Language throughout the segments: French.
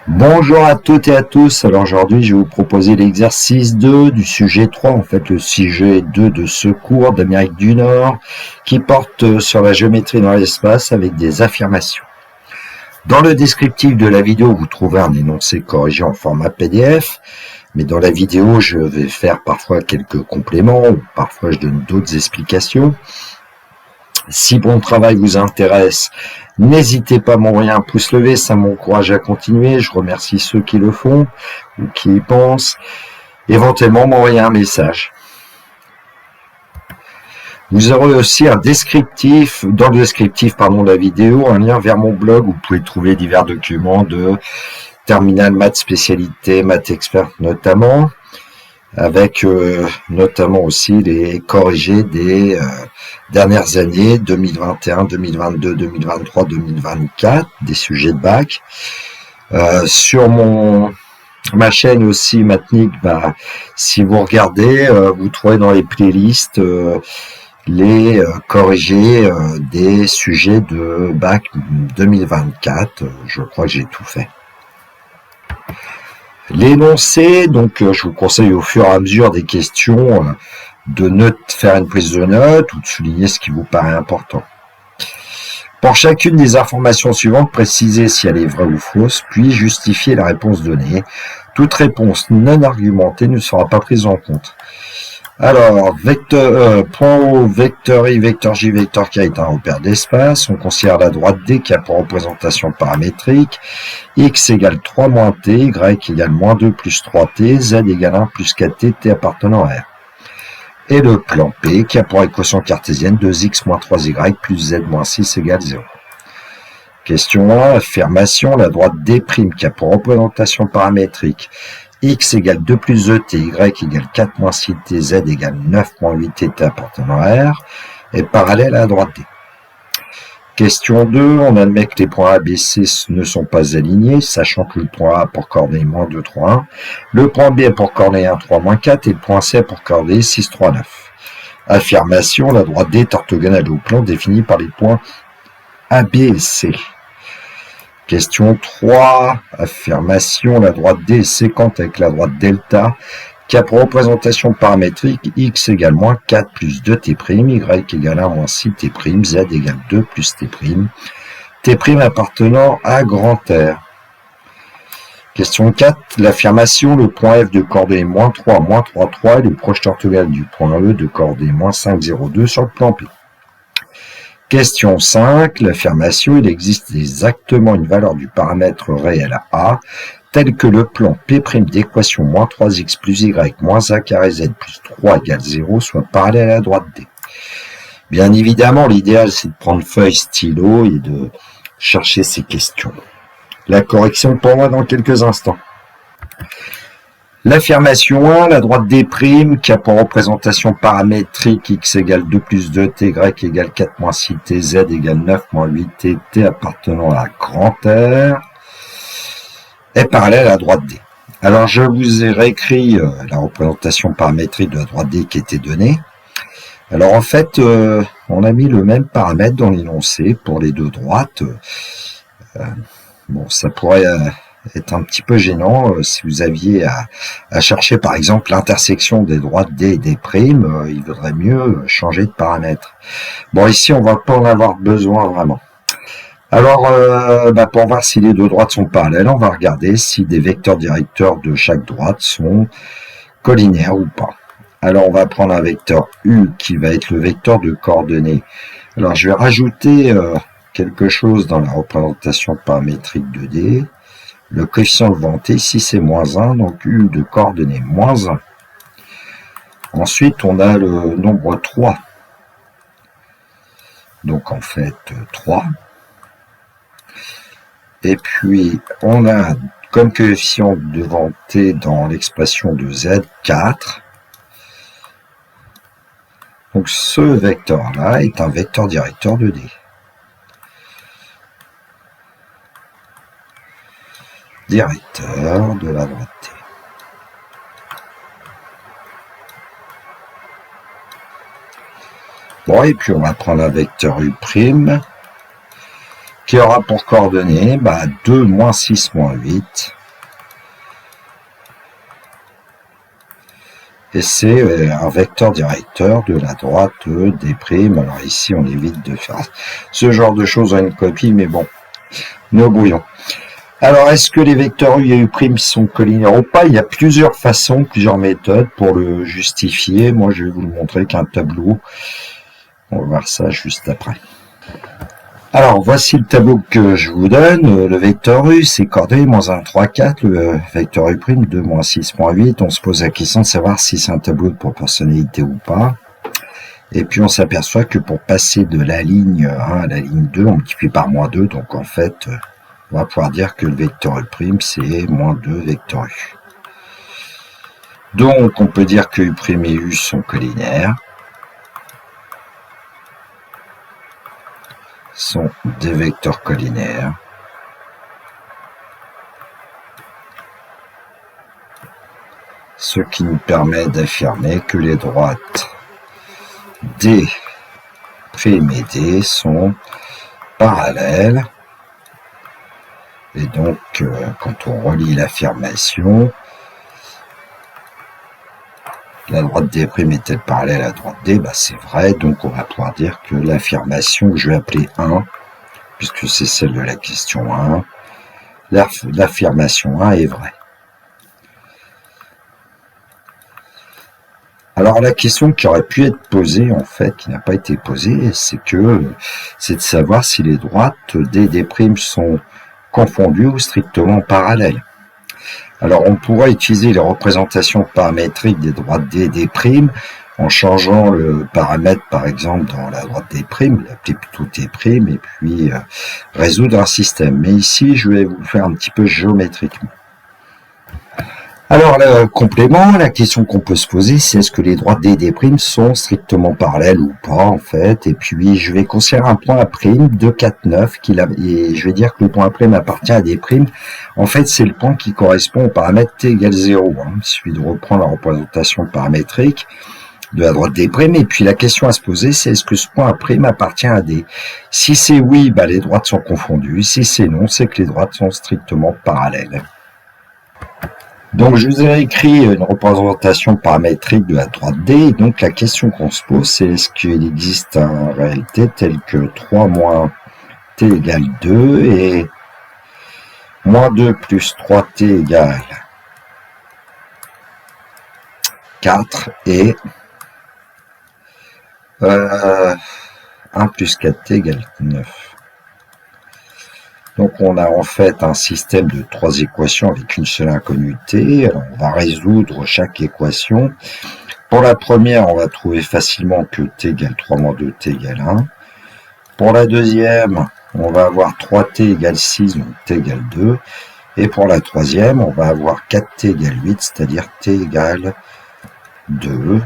Bonjour à toutes et à tous. Alors aujourd'hui, je vais vous proposer l'exercice 2 du sujet 3, en fait le sujet 2 de ce cours d'Amérique du Nord qui porte sur la géométrie dans l'espace avec des affirmations. Dans le descriptif de la vidéo, vous trouvez un énoncé corrigé en format PDF, mais dans la vidéo, je vais faire parfois quelques compléments ou parfois je donne d'autres explications. Si mon travail vous intéresse, n'hésitez pas à m'envoyer un pouce levé, ça m'encourage à continuer. Je remercie ceux qui le font ou qui y pensent. Éventuellement, m'envoyer un message. Vous aurez aussi un descriptif, dans le descriptif de la vidéo, un lien vers mon blog où vous pouvez trouver divers documents de terminal maths spécialité, maths expert notamment, avec notamment aussi les corrigés des dernières années, 2021, 2022, 2023, 2024, des sujets de bac. Sur ma chaîne aussi, Mathnik, si vous regardez, vous trouvez dans les playlists les corrigés des sujets de bac 2024. Je crois que j'ai tout fait. L'énoncé, donc je vous conseille au fur et à mesure des questions de faire une prise de notes ou de souligner ce qui vous paraît important. Pour chacune des informations suivantes, précisez si elle est vraie ou fausse, puis justifiez la réponse donnée. Toute réponse non argumentée ne sera pas prise en compte. Alors, point O, vecteur I, vecteur J, vecteur K est un repère d'espace. On considère la droite D qui a pour représentation paramétrique x égale 3 moins t, y égale moins 2 plus 3t, z égale 1 plus 4t, t appartenant à R. Et le plan P qui a pour équation cartésienne 2x moins 3y plus z moins 6 égale 0. Question 1, affirmation, la droite D' qui a pour représentation paramétrique x égale 2 plus 2t, y égale 4 moins 6t, z égale 9 moins 8t, t appartenant à R, est parallèle à la droite D. Question 2, on admet que les points A, B, C ne sont pas alignés, sachant que le point A a pour coordonnée moins 2, 3, 1, le point B a pour coordonnée 1, 3, moins 4, et le point C a pour coordonnée 6, 3, 9. Affirmation, la droite D est orthogonale au plan défini par les points A, B et C. Question 3, affirmation, la droite D est séquente avec la droite delta, qui a pour représentation paramétrique x égale moins 4 plus 2t', y égale 1 moins 6t', z égale 2 plus t', t' appartenant à grand R. Question 4, l'affirmation, le point F de coordonnée moins 3, 3 est le proche orthogonal du point E de coordonnée moins 5, 0, 2 sur le plan P. Question 5, l'affirmation, il existe exactement une valeur du paramètre réel A, tel que le plan P' d'équation moins 3x plus y moins a carré z plus 3 égale 0 soit parallèle à la droite D. Bien évidemment, l'idéal, c'est de prendre feuille, stylo et de chercher ces questions. La correction pour moi dans quelques instants. L'affirmation 1, la droite D' qui a pour représentation paramétrique x égale 2 plus 2t, y égale 4 moins 6t, z égale 9 moins 8t, t appartenant à grand R, est parallèle à la droite D. Alors je vous ai réécrit la représentation paramétrique de la droite D qui était donnée. Alors en fait, on a mis le même paramètre dans l'énoncé pour les deux droites. Bon, ça pourrait être un petit peu gênant si vous aviez à chercher par exemple l'intersection des droites D et D', il vaudrait mieux changer de paramètre. Bon, ici on va pas en avoir besoin vraiment. Alors, pour voir si les deux droites sont parallèles, on va regarder si des vecteurs directeurs de chaque droite sont collinaires ou pas. Alors, on va prendre un vecteur U qui va être le vecteur de coordonnées. Alors, je vais rajouter quelque chose dans la représentation paramétrique de D. Le coefficient devant T, ici c'est moins 1, donc U de coordonnées moins 1. Ensuite, on a le nombre 3. Donc, en fait, 3. Et puis, on a comme coefficient devant T dans l'expression de Z, 4. Donc, ce vecteur-là est un vecteur directeur de D. Directeur de la droite T. Bon, et puis on va prendre un vecteur U', qui aura pour coordonnées 2, moins 6, moins 8. Et c'est un vecteur directeur de la droite D'. Alors ici, on évite de faire ce genre de choses à une copie, mais bon, nos brouillons. Alors, est-ce que les vecteurs U et U' sont collinaires ou pas? Il y a plusieurs façons, plusieurs méthodes pour le justifier. Moi, je vais vous le montrer avec un tableau. On va voir ça juste après. Alors, voici le tableau que je vous donne. Le vecteur U, c'est coordonnées moins 1, 3, 4. Le vecteur U', 2, moins 6, moins 8. On se pose la question de savoir si c'est un tableau de proportionnalité ou pas. Et puis, on s'aperçoit que pour passer de la ligne 1 à la ligne 2, on multiplie par moins 2. Donc, en fait, on va pouvoir dire que le vecteur U', c'est moins 2 vecteur U. Donc, on peut dire que U' et U sont collinaires. Sont des vecteurs collinaires. Ce qui nous permet d'affirmer que les droites D' et D sont parallèles. Et donc, quand on relie l'affirmation, la droite D' est-elle parallèle à la droite D? C'est vrai, donc on va pouvoir dire que l'affirmation que je vais appeler 1, puisque c'est celle de la question 1, l'affirmation 1 est vraie. Alors la question qui aurait pu être posée, en fait, qui n'a pas été posée, c'est de savoir si les droites D' sont confondues ou strictement parallèles. Alors, on pourrait utiliser les représentations paramétriques des droites D' en changeant le paramètre, par exemple, dans la droite D', l'appeler plutôt T', et puis résoudre un système. Mais ici, je vais vous le faire un petit peu géométriquement. Alors, le complément, la question qu'on peut se poser, c'est est-ce que les droites D' sont strictement parallèles ou pas, en fait. Et puis, je vais considérer un point A', 2, 4, 9, et je vais dire que le point A' appartient à D'. En fait, c'est le point qui correspond au paramètre T égale 0. Il suffit de reprendre la représentation paramétrique de la droite D'. Et puis, la question à se poser, c'est est-ce que ce point A' appartient à D? Si c'est oui, les droites sont confondues. Si c'est non, c'est que les droites sont strictement parallèles. Donc, je vous ai écrit une représentation paramétrique de la droite D. Donc, la question qu'on se pose, c'est est-ce qu'il existe en réalité tel que 3 moins T égale 2 et moins 2 plus 3T égale 4 et 1 plus 4T égale 9. Donc, on a en fait un système de 3 équations avec une seule inconnue T. Alors, on va résoudre chaque équation. Pour la première, on va trouver facilement que T égale 3 moins 2, T égale 1. Pour la deuxième, on va avoir 3T égale 6, donc T égale 2. Et pour la troisième, on va avoir 4T égale 8, c'est-à-dire T égale 2.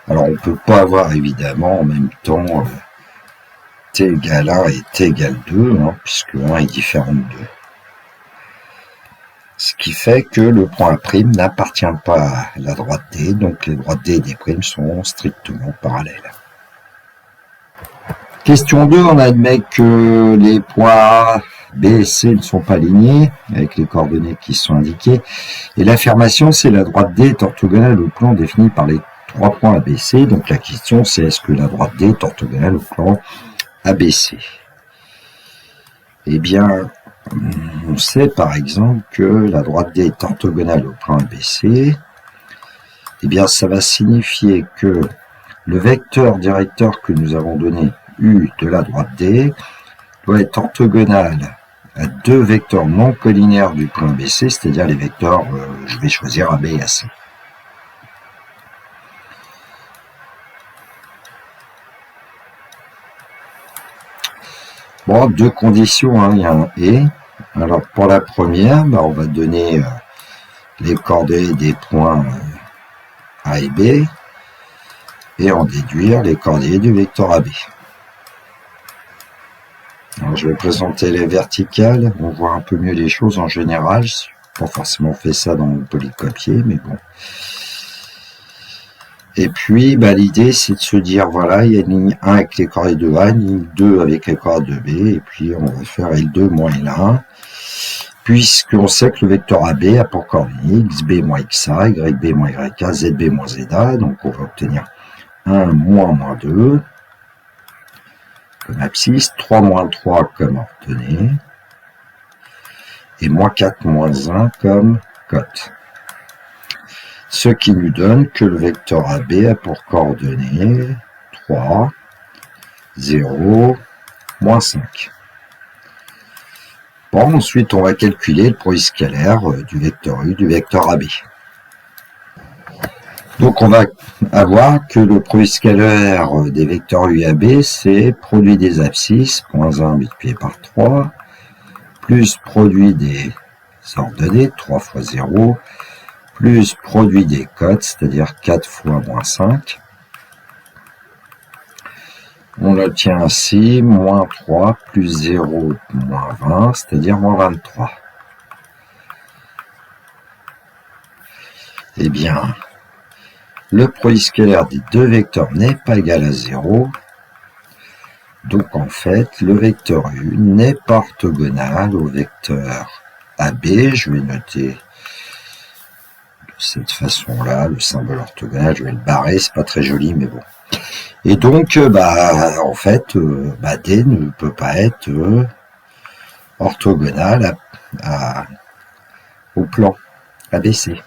Alors, on ne peut pas avoir évidemment en même temps T égale 1 et T égale 2, puisque 1 est différent de 2. Ce qui fait que le point A' n'appartient pas à la droite D, donc les droites D et D' sont strictement parallèles. Question 2, on admet que les points A, B et C ne sont pas alignés, avec les coordonnées qui sont indiquées, et l'affirmation c'est la droite D est orthogonale au plan défini par les 3 points ABC, donc la question c'est est-ce que la droite D est orthogonale au plan ABC. Eh bien, on sait par exemple que la droite D est orthogonale au plan ABC. Eh bien, ça va signifier que le vecteur directeur que nous avons donné, U de la droite D, doit être orthogonal à deux vecteurs non collinaires du plan ABC, c'est-à-dire les vecteurs, je vais choisir AB et AC. Bon, deux conditions, il y a un et. Alors pour la première, on va donner les coordonnées des points A et B et en déduire les coordonnées du vecteur AB. Alors je vais présenter les verticales, on voit un peu mieux les choses en général. Je n'ai pas forcément fait ça dans mon polycopier, mais bon. Et puis, l'idée, c'est de se dire, voilà, il y a une ligne 1 avec les coordonnées de A, une ligne 2 avec les coordonnées de B, et puis on va faire L2 moins L1, puisqu'on sait que le vecteur AB a pour coordonnées XB moins XA, YB moins YK, ZB moins ZA, donc on va obtenir 1 moins moins 2 comme abscisse, 3 moins 3 comme ordonnée, et moins 4 moins 1 comme cote. Ce qui nous donne que le vecteur AB a pour coordonnées 3, 0, moins 5. Bon, ensuite, on va calculer le produit scalaire du vecteur U du vecteur AB. Donc, on va avoir que le produit scalaire des vecteurs U et AB, c'est produit des abscisses, moins 1 multiplié par 3, plus produit des ordonnées, 3 fois 0, plus produit des cotes, c'est-à-dire 4 fois moins 5. On obtient ainsi moins 3 plus 0 moins 20, c'est-à-dire moins 23. Eh bien, le produit scalaire des deux vecteurs n'est pas égal à 0. Donc en fait, le vecteur U n'est pas orthogonal au vecteur AB. Je vais noter de cette façon-là, le symbole orthogonal, je vais le barrer, c'est pas très joli, mais bon. Et donc, en fait, D ne peut pas être orthogonal au plan ABC.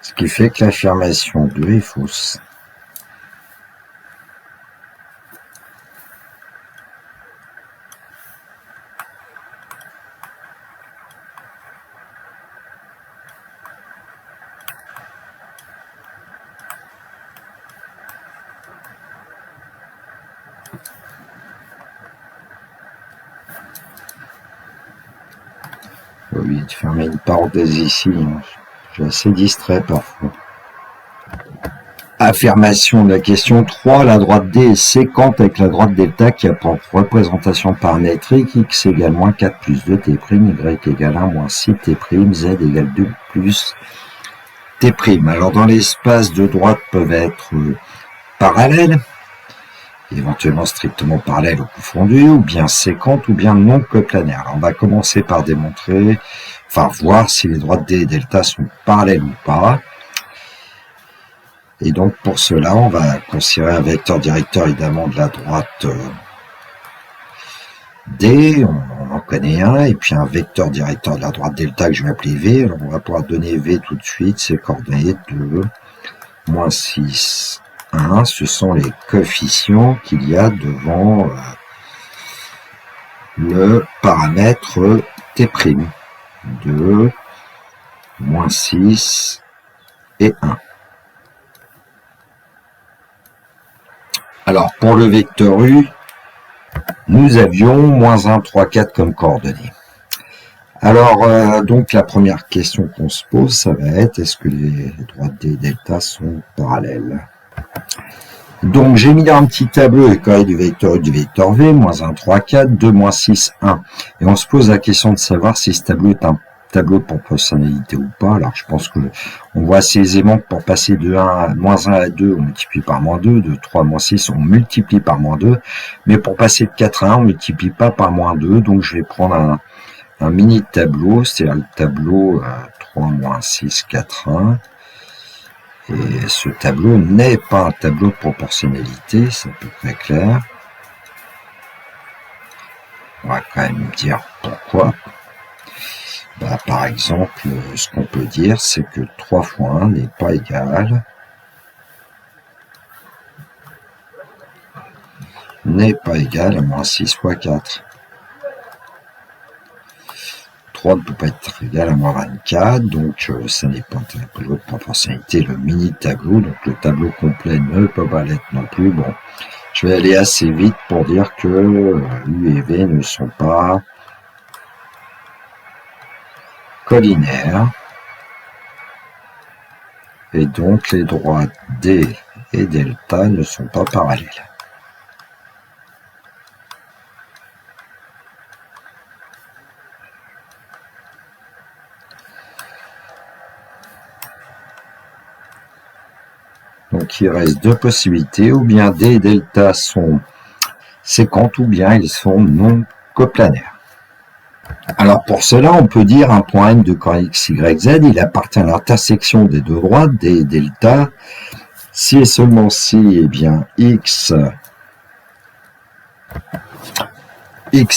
Ce qui fait que l'affirmation 2 est fausse. Oui, de fermer une parenthèse ici, je suis assez distrait parfois. Affirmation de la question 3, la droite D est séquente avec la droite delta qui a pour représentation paramétrique x égale moins 4 plus 2t', y égale 1 moins 6t', z égale 2 plus t'. Alors dans l'espace de droite peuvent être parallèles, éventuellement strictement parallèles ou confondues, ou bien séquentes, ou bien non coplanaires. Alors on va commencer par démontrer, voir si les droites D et delta sont parallèles ou pas. Et donc pour cela, on va considérer un vecteur directeur évidemment de la droite D, on en connaît un, et puis un vecteur directeur de la droite delta que je vais appeler V. Alors on va pouvoir donner V tout de suite, ses coordonnées de moins 6, 1, ce sont les coefficients qu'il y a devant le paramètre T', de moins 6 et 1. Alors, pour le vecteur U, nous avions moins 1, 3, 4 comme coordonnées. Alors, donc la première question qu'on se pose, ça va être, est-ce que les droites D et delta sont parallèles? Donc, j'ai mis dans un petit tableau les coordonnées du vecteur U, du vecteur V, moins 1, 3, 4, 2, moins 6, 1. Et on se pose la question de savoir si ce tableau est un tableau de proportionnalité ou pas. Alors, je pense que on voit assez aisément que pour passer de 1 à moins 1 à 2, on multiplie par moins 2, de 3 à moins 6, on multiplie par moins 2. Mais pour passer de 4 à 1, on multiplie pas par moins 2. Donc, je vais prendre un mini tableau, c'est-à-dire le tableau 3, moins 6, 4, 1. Et ce tableau n'est pas un tableau de proportionnalité, c'est à peu près clair. On va quand même dire pourquoi. Par exemple, ce qu'on peut dire, c'est que 3 fois 1 n'est pas égal à moins 6 fois 4. 3 ne peut pas être égal à moins 24, donc ça n'est pas un tableau de proportionnalité, le mini tableau, donc le tableau complet ne peut pas l'être non plus. Bon, je vais aller assez vite pour dire que U et V ne sont pas collinaires, et donc les droites D et delta ne sont pas parallèles. Donc il reste deux possibilités, ou bien D et delta sont séquentes, ou bien ils sont non coplanaires. Alors pour cela, on peut dire un point N de coordonnées x, y, z, il appartient à l'intersection des deux droites, D et delta. Si et seulement si, eh bien x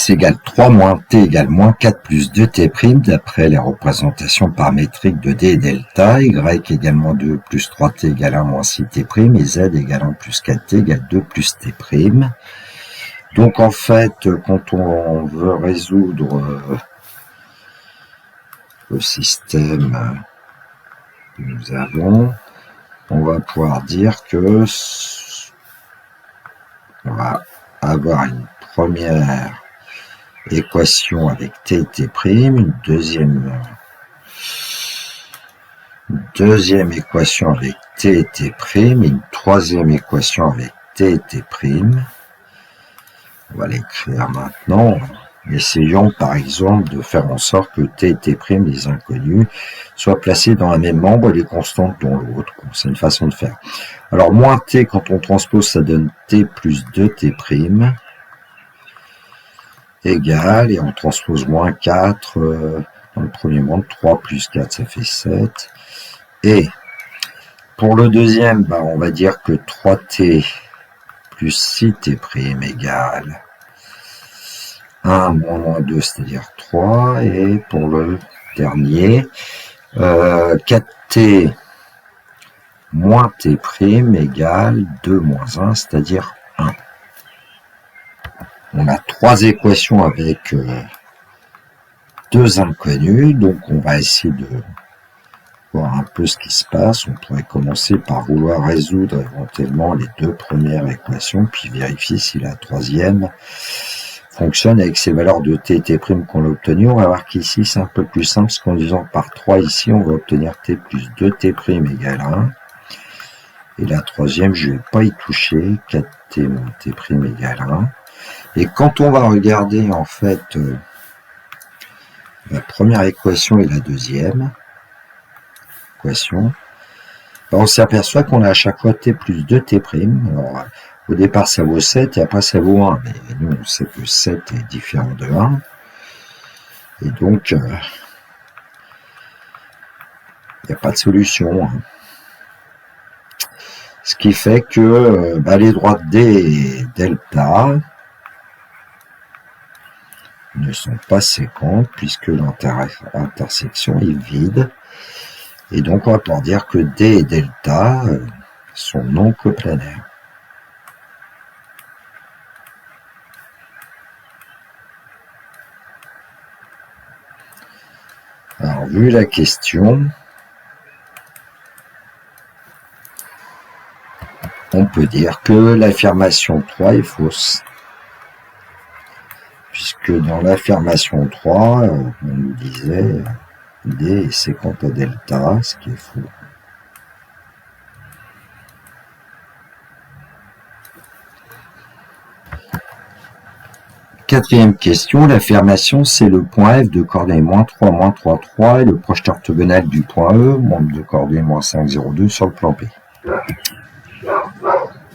égale 3 moins t égale moins 4 plus 2t' d'après les représentations paramétriques de d et delta, y égale moins 2 plus 3t égale 1 moins 6t' et z égale 1 plus 4t égale 2 plus t'. Donc en fait, quand on veut résoudre le système que nous avons, on va pouvoir dire que on va avoir une première équation avec t et t', une deuxième équation avec t et t', et une troisième équation avec t et t'. On va l'écrire maintenant. Essayons par exemple de faire en sorte que t et t', les inconnus, soient placés dans un même membre et les constantes dans l'autre. C'est une façon de faire. Alors moins t, quand on transpose, ça donne t plus 2t', égale, et on transpose moins 4 dans le premier membre, 3 plus 4, ça fait 7. Et pour le deuxième, on va dire que 3t plus 6t' égale 1 moins 2, c'est-à-dire 3. Et pour le dernier, 4t moins t' égale 2 moins 1, c'est-à-dire 1. On a trois équations avec deux inconnus, donc on va essayer de voir un peu ce qui se passe. On pourrait commencer par vouloir résoudre éventuellement les deux premières équations, puis vérifier si la troisième fonctionne avec ces valeurs de t et t' qu'on a obtenues. On va voir qu'ici c'est un peu plus simple, parce qu'en divisant par 3 ici, on va obtenir t plus 2t' égale 1. Et la troisième, je ne vais pas y toucher, 4t moins t' égale 1. Et quand on va regarder en fait la première équation et la deuxième équation, on s'aperçoit qu'on a à chaque fois t plus 2t'. Alors, au départ ça vaut 7 et après ça vaut 1. Mais nous on sait que 7 est différent de 1. Et donc il n'y a pas de solution. Ce qui fait que les droites d et delta ne sont pas séquentes puisque l'intersection est vide. Et donc on va pouvoir dire que d et delta sont non coplanaires. Alors vu la question, on peut dire que l'affirmation 3 est fausse. Puisque dans l'affirmation 3, on nous disait D est séquente à delta, ce qui est faux. Quatrième question, l'affirmation c'est le point F de coordonnées moins 3, moins 3, 3 et le projeté orthogonal du point E, membre de coordonnées moins 5, 0, 2 sur le plan P.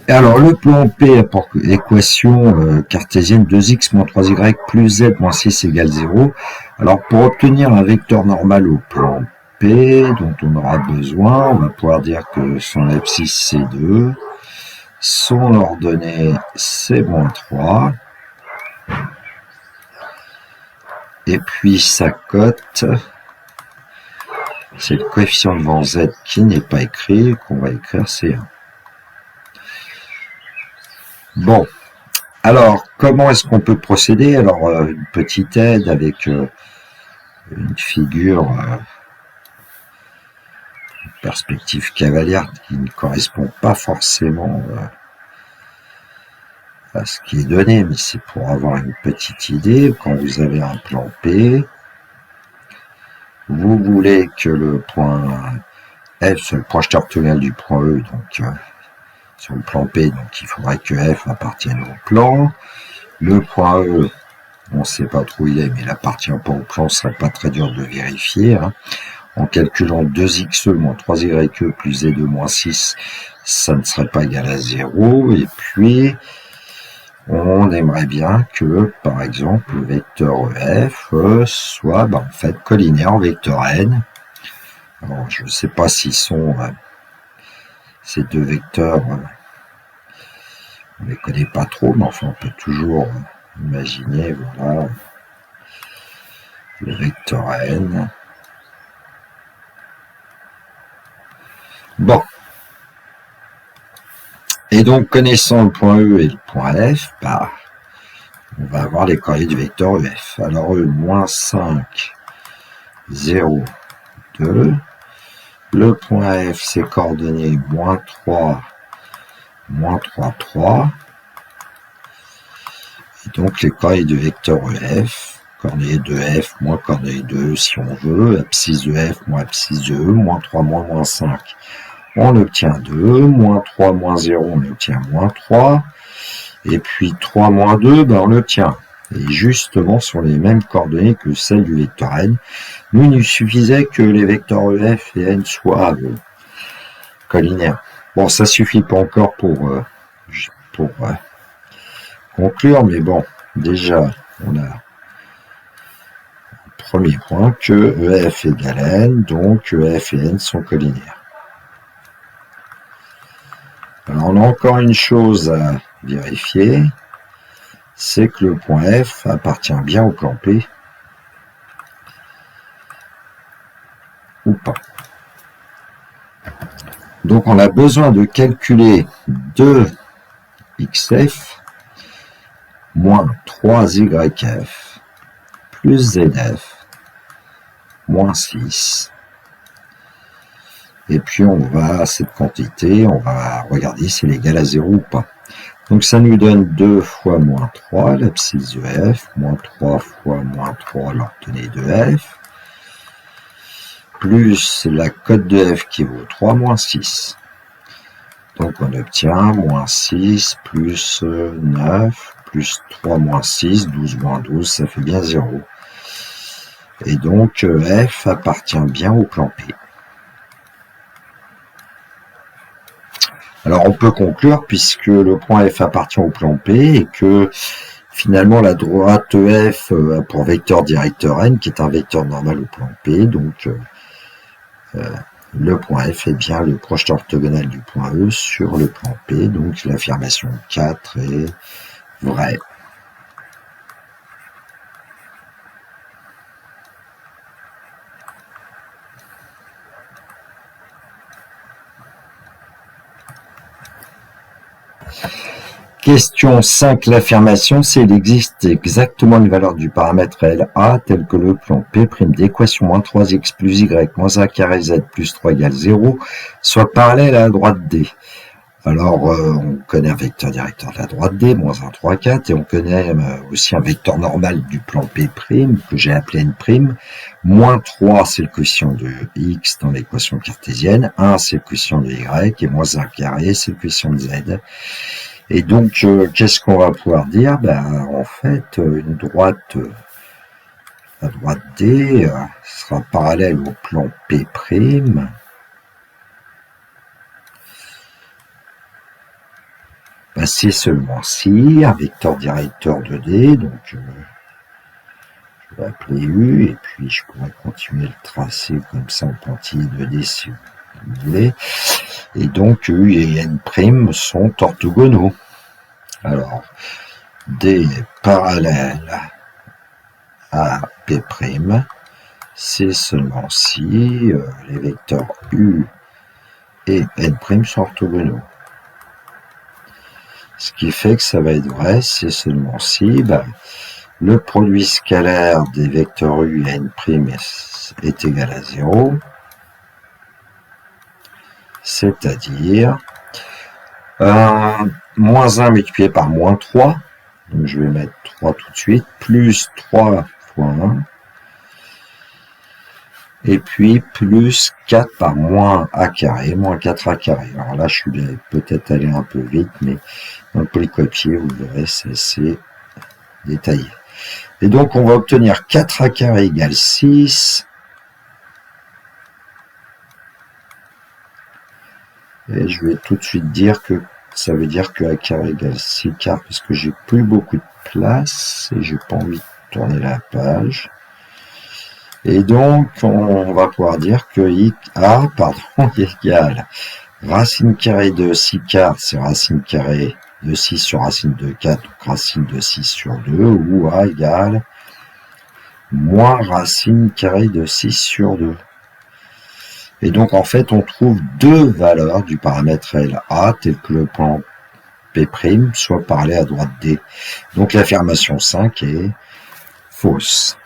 Alors, le plan P a pour équation cartésienne 2x moins 3y plus z moins 6 égale 0. Alors, pour obtenir un vecteur normal au plan P, dont on aura besoin, on va pouvoir dire que son abscisse c'est 2, son ordonnée c'est moins 3, et puis sa cote, c'est le coefficient devant z qui n'est pas écrit, qu'on va écrire c'est 1. Bon, alors, comment est-ce qu'on peut procéder? Alors, une petite aide avec une figure, une perspective cavalière qui ne correspond pas forcément à ce qui est donné, mais c'est pour avoir une petite idée. Quand vous avez un plan P, vous voulez que le point F soit le projeté orthogonal du point E, donc sur le plan P, donc il faudrait que F appartienne au plan. Le point E, on ne sait pas trop où il est, mais il appartient pas au plan, ce serait pas très dur de vérifier. En calculant 2xe moins 3ye plus z2 moins 6 ça ne serait pas égal à 0. Et puis, on aimerait bien que, par exemple, le vecteur EF soit en fait collinaire en vecteur n. Alors, je ne sais pas s'ils sont ces deux vecteurs, on ne les connaît pas trop, mais enfin, on peut toujours imaginer, voilà, le vecteur n. Bon. Et donc, connaissant le point E et le point F, on va avoir les coordonnées du vecteur EF. Alors, E, moins 5, 0, 2. Le point F, ses coordonnées, moins 3, 3. Et donc, les coordonnées du vecteur EF, coordonnées de F, moins coordonnées de E, si on veut, abscisse de F, moins abscisse de E, moins 3, moins 5. On obtient 2, moins 3, moins 0, on obtient moins 3, et puis 3, moins 2, on l'obtient. Et justement, sur les mêmes coordonnées que celles du vecteur n, il nous suffisait que les vecteurs EF et n soient collinaires. Bon, ça suffit pas encore pour conclure, mais bon, déjà, on a premier point que EF égale n, donc EF et n sont collinaires. Alors, on a encore une chose à vérifier, c'est que le point F appartient bien au plan P ou pas. Donc, on a besoin de calculer 2xf moins 3yf plus zf moins 6. Et puis, on va, cette quantité, on va regarder si elle est égale à 0 ou pas. Donc, ça nous donne 2 fois moins 3, l'abscisse de f, moins 3 fois moins 3, l'ordonnée de f, plus la cote de f qui vaut 3, moins 6. Donc, on obtient moins 6 plus 9, plus 3 moins 6, 12 moins 12, ça fait bien 0. Et donc, f appartient bien au plan P. Alors, on peut conclure, puisque le point F appartient au plan P, et que finalement, la droite F pour vecteur directeur n, qui est un vecteur normal au plan P, donc le point F est bien le proche orthogonal du point E sur le plan P, donc l'affirmation 4 est vraie. Question 5. L'affirmation, c'est qu'il existe exactement une valeur du paramètre LA tel que le plan P' d'équation moins 3x plus y moins a carré z plus 3 égale 0 soit parallèle à la droite D. Alors, on connaît un vecteur directeur de la droite D, moins 1, 3, 4, et on connaît aussi un vecteur normal du plan P', que j'ai appelé N'. Moins 3, c'est le quotient de x dans l'équation cartésienne, 1, c'est le quotient de y, et moins 1 carré, c'est le quotient de z. Et donc, qu'est-ce qu'on va pouvoir dire? En fait, la droite D sera parallèle au plan P', c'est seulement si, un vecteur directeur de D, donc je vais appeler U, et puis je pourrais continuer le tracer comme ça en pointillé de D si vous voulez. Et donc U et N' sont orthogonaux. Alors, D est parallèle à P', c'est seulement si les vecteurs U et N' sont orthogonaux. Ce qui fait que ça va être vrai, c'est seulement si le produit scalaire des vecteurs U et N' est égal à 0, c'est-à-dire moins 1 multiplié par moins 3, donc je vais mettre 3 tout de suite, plus 3 fois 1, et puis plus 4 par moins a carré, moins 4a carré. Alors là, je suis peut-être allé un peu vite, mais dans le polycopier, vous verrez, c'est assez détaillé. Et donc, on va obtenir 4a carré égale 6, Et je vais tout de suite dire que ça veut dire que A carré égale 6 quarts, parce que j'ai plus beaucoup de place et j'ai pas envie de tourner la page. Et donc, on va pouvoir dire que A égale racine carrée de 6 quarts, c'est racine carrée de 6 sur racine de 4, donc racine de 6 sur 2, ou A égale moins racine carrée de 6 sur 2. Et donc, en fait, on trouve deux valeurs du paramètre LA, tel que le plan P', soit parallèle à droite D. Donc, l'affirmation 5 est fausse.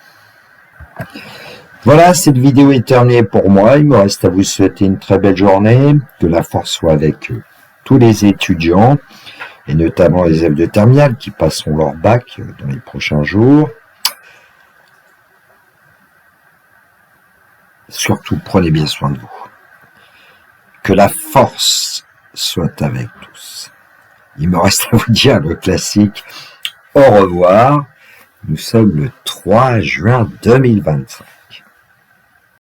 Voilà, cette vidéo est terminée pour moi. Il me reste à vous souhaiter une très belle journée. Que la force soit avec tous les étudiants, et notamment les élèves de terminale qui passeront leur bac dans les prochains jours. Surtout, prenez bien soin de vous. Que la force soit avec tous. Il me reste à vous dire le classique. Au revoir. Nous sommes le 3 juin 2025.